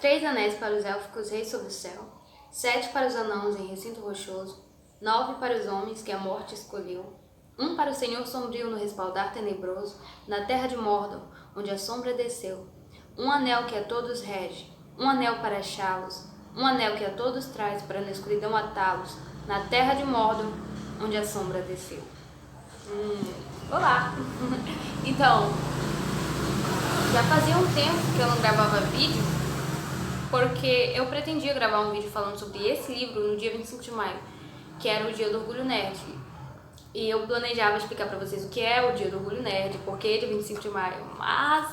3 anéis para os élficos reis sob o céu, 7 para os anãos em recinto rochoso, 9 para os homens que a morte escolheu, 1 para o Senhor sombrio no respaldar tenebroso, na terra de Mordor, onde a sombra desceu, 1 anel que a todos rege, 1 anel para achá-los, 1 anel que a todos traz para na escuridão atá-los, na terra de Mordor, onde a sombra desceu. Olá! Então, já fazia um tempo que eu não gravava vídeo, porque eu pretendia gravar um vídeo falando sobre esse livro no dia 25 de maio, que era o Dia do Orgulho Nerd. E eu planejava explicar pra vocês o que é o Dia do Orgulho Nerd, por que dia 25 de maio, mas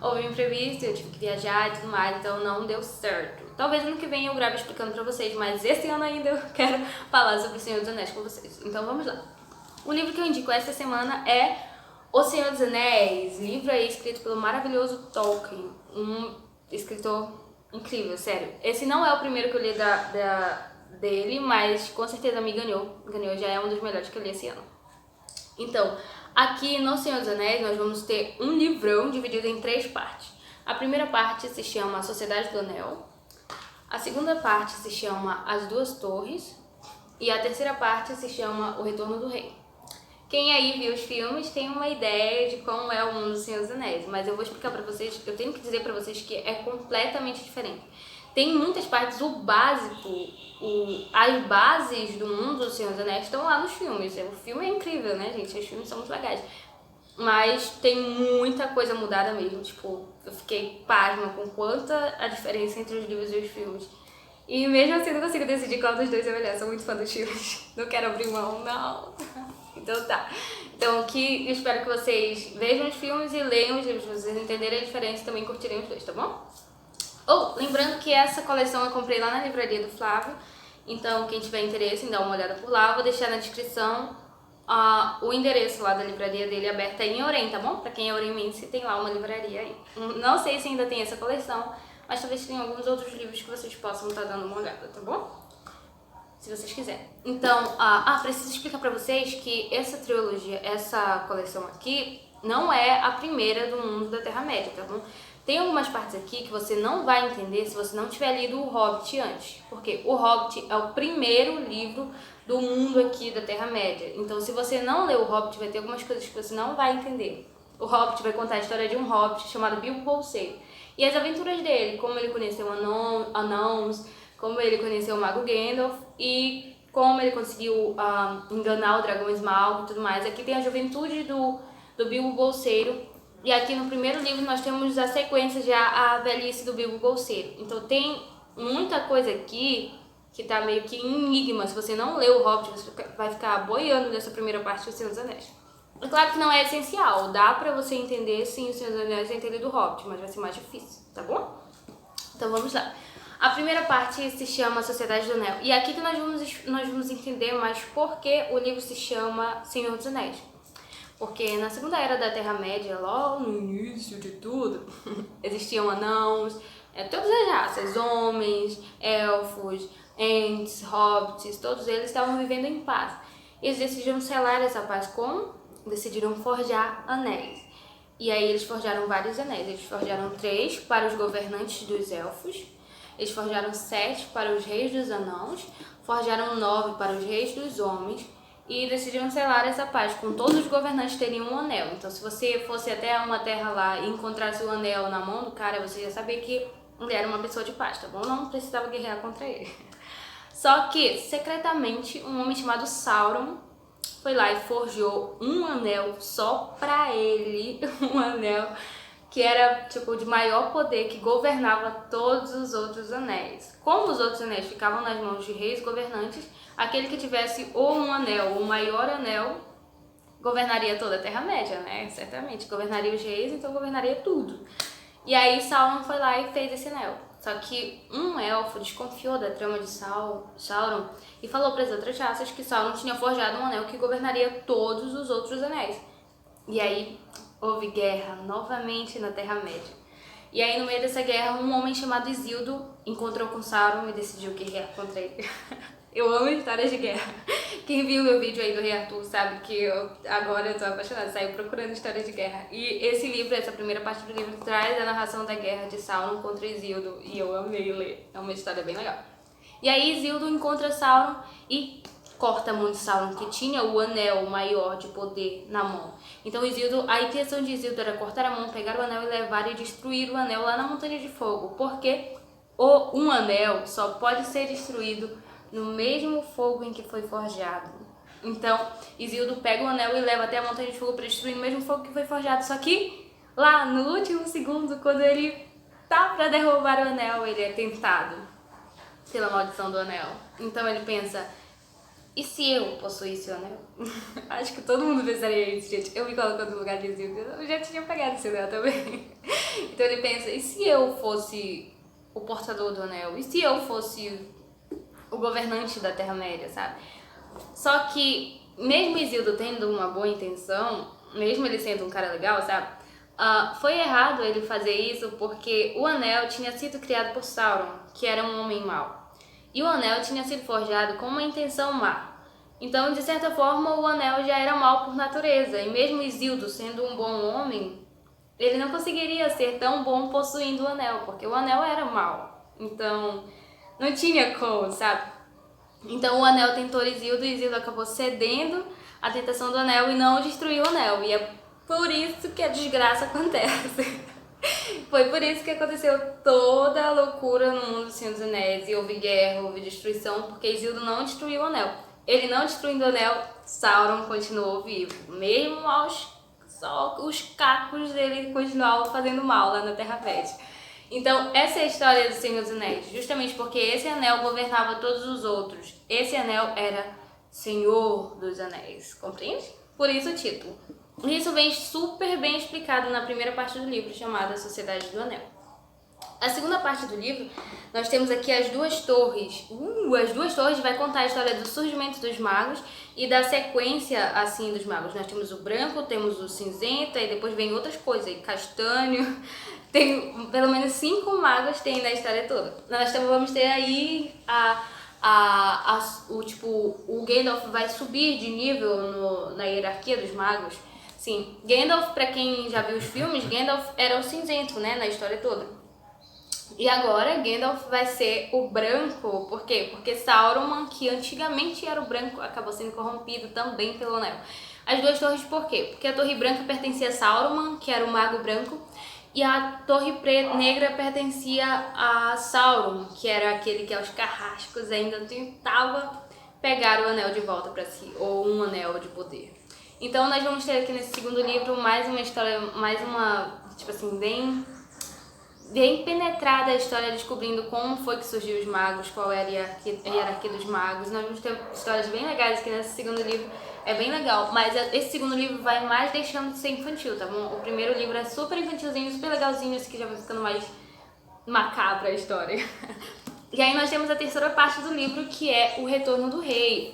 houve um imprevisto, eu tive que viajar e tudo mais, então não deu certo. Talvez ano que vem eu grave explicando pra vocês, mas esse ano ainda eu quero falar sobre o Senhor dos Anéis com vocês. Então vamos lá. O livro que eu indico essa semana é O Senhor dos Anéis, livro aí escrito pelo maravilhoso Tolkien, um escritor incrível, sério. Esse não é o primeiro que eu li dele, mas com certeza me ganhou, já é um dos melhores que eu li esse ano. Então, aqui no Senhor dos Anéis nós vamos ter um livrão dividido em 3 partes. A primeira parte se chama A Sociedade do Anel, a segunda parte se chama As Duas Torres e a terceira parte se chama O Retorno do Rei. Quem aí viu os filmes tem uma ideia de como é o mundo do Senhor dos Anéis, mas eu vou explicar pra vocês, eu tenho que dizer pra vocês que é completamente diferente. Tem muitas partes, o básico, as bases do mundo do Senhor dos Anéis estão lá nos filmes. O filme é incrível, né, gente? Os filmes são muito legais. Mas tem muita coisa mudada mesmo, tipo, eu fiquei pasma com quanta a diferença entre os livros e os filmes. E mesmo assim eu não consigo decidir qual dos dois é melhor, sou muito fã dos filmes. Não quero abrir mão, não. Então tá. Então aqui eu espero que vocês vejam os filmes e leiam os livros, pra vocês entenderem a diferença e também curtirem os dois, tá bom? Lembrando que essa coleção eu comprei lá na livraria do Flávio, então quem tiver interesse em dar uma olhada por lá, eu vou deixar na descrição o endereço lá da livraria dele aberta em Orem, tá bom? Pra quem é oremense, tem lá uma livraria aí. Não sei se ainda tem essa coleção, mas talvez tenha alguns outros livros que vocês possam estar dando uma olhada, tá bom? Se vocês quiserem. Então, preciso explicar pra vocês que essa trilogia, essa coleção aqui, não é a primeira do mundo da Terra-média, tá bom? Tem algumas partes aqui que você não vai entender se você não tiver lido o Hobbit antes, porque o Hobbit é o primeiro livro do mundo aqui da Terra-média. Então, se você não ler o Hobbit, vai ter algumas coisas que você não vai entender. O Hobbit vai contar a história de um Hobbit chamado Bilbo Bolseiro e as aventuras dele, como ele conheceu anãos, como ele conheceu o Mago Gandalf e como ele conseguiu enganar o Dragão Smaug e tudo mais. Aqui tem a juventude do Bilbo Bolseiro. E aqui no primeiro livro nós temos a sequência já a velhice do Bilbo Bolseiro. Então tem muita coisa aqui que tá meio que em enigma. Se você não leu o Hobbit, você vai ficar boiando nessa primeira parte do Senhor dos Anéis. É claro que não é essencial, dá pra você entender sim o Senhor dos Anéis e entender do Hobbit, mas vai ser mais difícil, tá bom? Então vamos lá. A primeira parte se chama Sociedade do Anel. E é aqui que nós vamos entender mais por que o livro se chama Senhor dos Anéis. Porque na Segunda Era da Terra-média, lá no início de tudo, existiam anãos, todas as raças, homens, elfos, ents, hobbits, todos eles estavam vivendo em paz. Eles decidiram selar essa paz como? Decidiram forjar anéis. E aí eles forjaram vários anéis. Eles forjaram 3 para os governantes dos elfos, eles forjaram 7 para os reis dos anãos, forjaram 9 para os reis dos homens, e decidiram selar essa paz, com todos os governantes teriam um anel. Então se você fosse até uma terra lá e encontrasse o anel na mão do cara, você ia saber que ele era uma pessoa de paz, tá bom? Não precisava guerrear contra ele. Só que, secretamente, um homem chamado Sauron foi lá e forjou um anel só pra ele, um anel que era tipo de maior poder, que governava todos os outros anéis. Como os outros anéis ficavam nas mãos de reis governantes, aquele que tivesse ou um anel, ou o maior anel, governaria toda a Terra-média, né? Certamente, governaria os reis, então governaria tudo. E aí Sauron foi lá e fez esse anel. Só que um elfo desconfiou da trama de Sauron e falou para as outras raças que Sauron tinha forjado um anel que governaria todos os outros anéis. E aí houve guerra novamente na Terra-média. E aí no meio dessa guerra, um homem chamado Isildur encontrou com Sauron e decidiu guerrear contra ele. Eu amo histórias de guerra. Quem viu meu vídeo aí do Rei Arthur sabe que agora eu tô apaixonada, saio procurando histórias de guerra. E esse livro, essa primeira parte do livro, traz a narração da guerra de Sauron contra Isildur. E eu amei ler. É uma história bem legal. E aí Isildur encontra Sauron e corta a mão de Sauron, que tinha o anel maior de poder na mão. Então Isildur, a intenção de Isildur era cortar a mão, pegar o anel e levar e destruir o anel lá na Montanha de Fogo. Porque um anel só pode ser destruído no mesmo fogo em que foi forjado. Então, Isildur pega o anel e leva até a Montanha de Fogo para destruir no mesmo fogo que foi forjado. Só que, lá no último segundo, quando ele tá para derrubar o anel, ele é tentado pela maldição do anel. Então ele pensa, e se eu possuísse o anel? Acho que todo mundo pensaria isso, gente. Eu me colocando no lugar de Isildur, eu já tinha pegado esse anel também. Então ele pensa, e se eu fosse o portador do anel? E se eu fosse o governante da Terra-média, sabe? Só que, mesmo Isildur tendo uma boa intenção, mesmo ele sendo um cara legal, sabe? Foi errado ele fazer isso porque o anel tinha sido criado por Sauron, que era um homem mau. E o anel tinha sido forjado com uma intenção má. Então, de certa forma, o anel já era mau por natureza. E mesmo Isildur sendo um bom homem, ele não conseguiria ser tão bom possuindo o anel, porque o anel era mau. Então, não tinha como, sabe? Então o anel tentou Isildur e Isildur acabou cedendo à tentação do anel e não destruiu o anel. E é por isso que a desgraça acontece. Foi por isso que aconteceu toda a loucura no mundo do Senhor dos Anéis. E houve guerra, houve destruição, porque Isildur não destruiu o anel. Ele não destruindo o anel, Sauron continuou vivo. Mesmo só os cacos dele continuavam fazendo mal lá na Terra-média. Então, essa é a história do Senhor dos Anéis, justamente porque esse anel governava todos os outros. Esse anel era Senhor dos Anéis, compreende? Por isso o título. E isso vem super bem explicado na primeira parte do livro, chamada Sociedade do Anel. A segunda parte do livro, nós temos aqui as duas torres. As duas torres vai contar a história do surgimento dos magos e da sequência, assim, dos magos. Nós temos o branco, temos o cinzento, e depois vem outras coisas, castanho. Tem pelo menos 5 magos tem na história toda. Nós vamos ter aí o Gandalf vai subir de nível na hierarquia dos magos. Sim, Gandalf, pra quem já viu os filmes, Gandalf era o cinzento, né, na história toda. E agora Gandalf vai ser o branco, por quê? Porque Sauron, que antigamente era o branco, acabou sendo corrompido também pelo anel. As duas torres por quê? Porque a torre branca pertencia a Sauron, que era o mago branco, e a torre negra pertencia a Sauron, que era aquele que aos carrascos ainda tentava pegar o anel de volta para si, ou um anel de poder. Então nós vamos ter aqui nesse segundo livro mais uma história, tipo assim, bem penetrada a história, descobrindo como foi que surgiu os magos, qual era a hierarquia dos magos. Nós vamos ter histórias bem legais aqui nesse segundo livro, é bem legal, mas esse segundo livro vai mais deixando de ser infantil, tá bom? O primeiro livro é super infantilzinho, super legalzinho, esse aqui já vai ficando mais macabra a história. E aí nós temos a terceira parte do livro, que é o Retorno do Rei.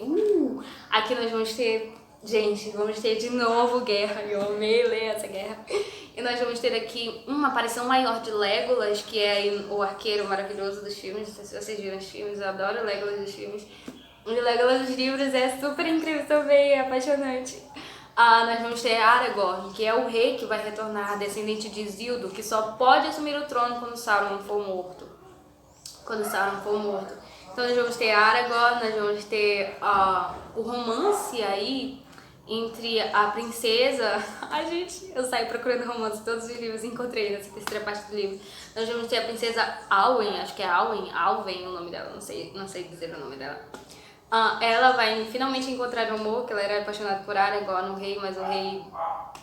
Aqui nós vamos ter, gente, vamos ter de novo guerra, eu amei ler essa guerra. E nós vamos ter aqui uma aparição maior de Legolas, que é o arqueiro maravilhoso dos filmes. Não sei se vocês viram os filmes, eu adoro o Legolas dos filmes. E o Legolas dos livros é super incrível também, é apaixonante. Nós vamos ter Aragorn, que é o rei que vai retornar, descendente de Isildur, que só pode assumir o trono quando Sauron for morto. Então nós vamos ter Aragorn, nós vamos ter o romance aí entre a princesa... Ai, gente, eu saio procurando romance em todos os livros e encontrei nessa terceira parte do livro. Nós vamos ter a princesa Alwyn, acho que é Alwyn o nome dela, não sei dizer o nome dela. Ela vai finalmente encontrar o amor, que ela era apaixonada por Aragorn, o rei, mas o rei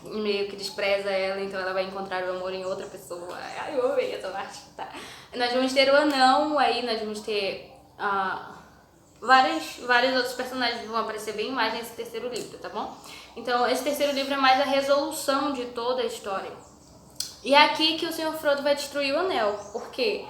meio que despreza ela, então ela vai encontrar o amor em outra pessoa. Ai, eu amei essa parte, tá? Nós vamos ter o anão, aí nós vamos ter... vários outros personagens que vão aparecer bem mais nesse terceiro livro, tá bom? Então, esse terceiro livro é mais a resolução de toda a história. E é aqui que o Senhor Frodo vai destruir o anel, porque,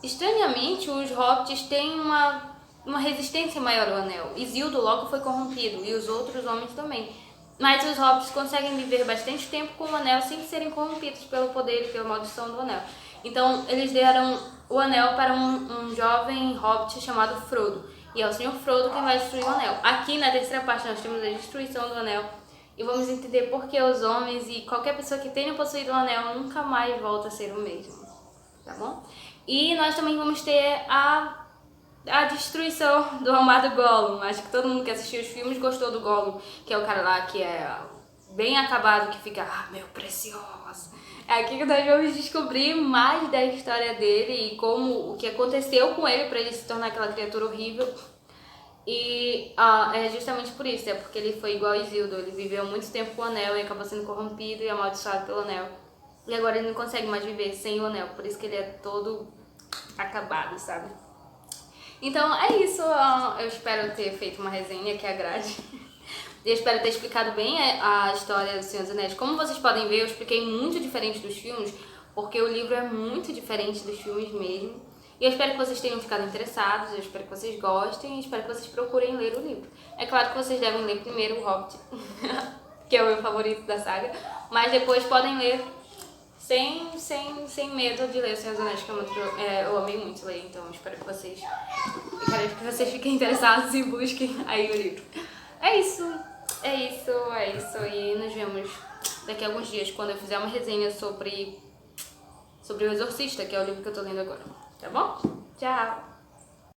estranhamente, os hobbits têm uma resistência maior ao anel. Isildur logo foi corrompido, e os outros homens também. Mas os hobbits conseguem viver bastante tempo com o anel sem serem corrompidos pelo poder e pela maldição do anel. Então, eles deram o anel para um jovem hobbit chamado Frodo. E é o Senhor Frodo quem vai destruir o anel. Aqui na terceira parte nós temos a destruição do anel. E vamos entender por que os homens e qualquer pessoa que tenha possuído o anel nunca mais volta a ser o mesmo. Tá bom? E nós também vamos ter a destruição do amado Gollum. Acho que todo mundo que assistiu os filmes gostou do Gollum, que é o cara lá que é bem acabado, que fica, meu precioso. É aqui que nós vamos descobrir mais da história dele e como o que aconteceu com ele para ele se tornar aquela criatura horrível. E é justamente por isso, é porque ele foi igual a Isildur, ele viveu muito tempo com o anel e acabou sendo corrompido e amaldiçoado pelo anel. E agora ele não consegue mais viver sem o anel, por isso que ele é todo acabado, sabe? Então é isso, eu espero ter feito uma resenha que agrade. Eu espero ter explicado bem a história do Senhor dos Anéis. Como vocês podem ver, eu expliquei muito diferente dos filmes, porque o livro é muito diferente dos filmes mesmo. E eu espero que vocês tenham ficado interessados, eu espero que vocês gostem, e espero que vocês procurem ler o livro. É claro que vocês devem ler primeiro o Hobbit, que é o meu favorito da saga, mas depois podem ler sem medo de ler o Senhor dos Anéis, que eu amei muito ler, então eu espero que vocês fiquem interessados e busquem aí o livro. É isso, e nos vemos daqui a alguns dias, quando eu fizer uma resenha sobre o Exorcista, que é o livro que eu tô lendo agora, tá bom? Tchau!